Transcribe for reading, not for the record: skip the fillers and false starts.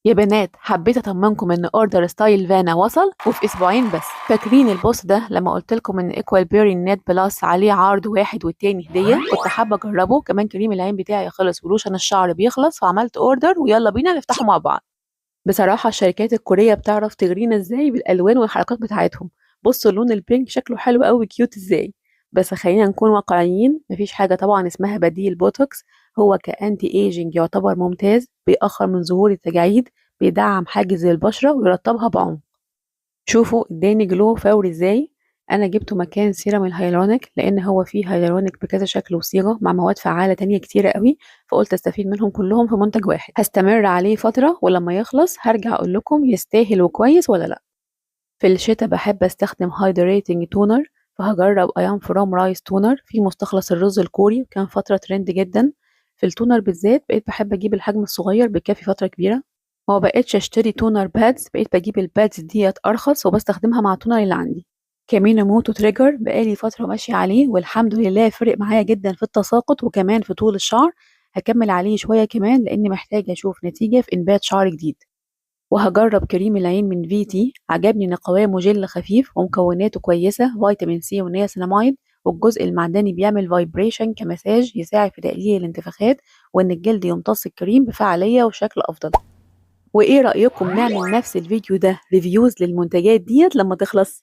يا بنات حبيت اطمنكم ان اوردر ستايل فانا وصل وفي اسبوعين بس. فاكرين البوست ده لما قلت لكم ان ايكوال بيري نت بلس عليه عرض واحد والتاني هديه؟ كنت حابه اجربه. كمان كريم العين بتاعي خلص ولوشن الشعر بيخلص، فعملت اوردر ويلا بينا نفتحه مع بعض. بصراحه الشركات الكوريه بتعرف تغرينا ازاي بالالوان والحركات بتاعتهم. بصوا اللون البينك شكله حلو قوي كيوت ازاي. بس خلينا نكون واقعيين، مفيش حاجه طبعا اسمها بديل بوتوكس. هو كأنتي ايجينج يعتبر ممتاز، بيأخر من ظهور التجاعيد، بيدعم حاجز البشرة ويرطبها بعمق. شوفوا اداني جلو فوري ازاي. انا جبته مكان سيرم الهيالورونيك لان هو فيه هيالورونيك بكذا شكل وصيغة مع مواد فعالة تانية كتيرة قوي، فقلت استفيد منهم كلهم في منتج واحد. هستمر عليه فترة ولما يخلص هرجع اقول لكم يستاهل وكويس ولا لا. في الشتاء بحب استخدم هايدريتنج تونر، فهجرب ايام فروم رايس تونر في مستخلص الرز الكوري، وكان فترة ترند جدا. في التونر بالذات بقيت بحب اجيب الحجم الصغير بيكفي فترة كبيرة. وما بقيتش اشتري تونر بادز، بقيت بجيب البادز ديت ارخص وبستخدمها مع التونر اللي عندي. كمين موتو تريجر بقالي فترة ماشية عليه والحمد لله فرق معايا جدا في التساقط وكمان في طول الشعر. هكمل عليه شوية كمان لاني محتاجة اشوف نتيجة في انبات شعر جديد. وهجرب كريم العين من فيتي، عجبني ان قوامه جل خفيف ومكوناته كويسة، فيتامين سي ونياسيناميد، والجزء المعدني بيعمل فايبريشن كمساج يساعد في تقليل الانتفاخات، وان الجلد يمتص الكريم بفعالية وشكل افضل. وايه رأيكم نعمل نفس الفيديو ده ريفيوز للمنتجات ديت لما تخلص؟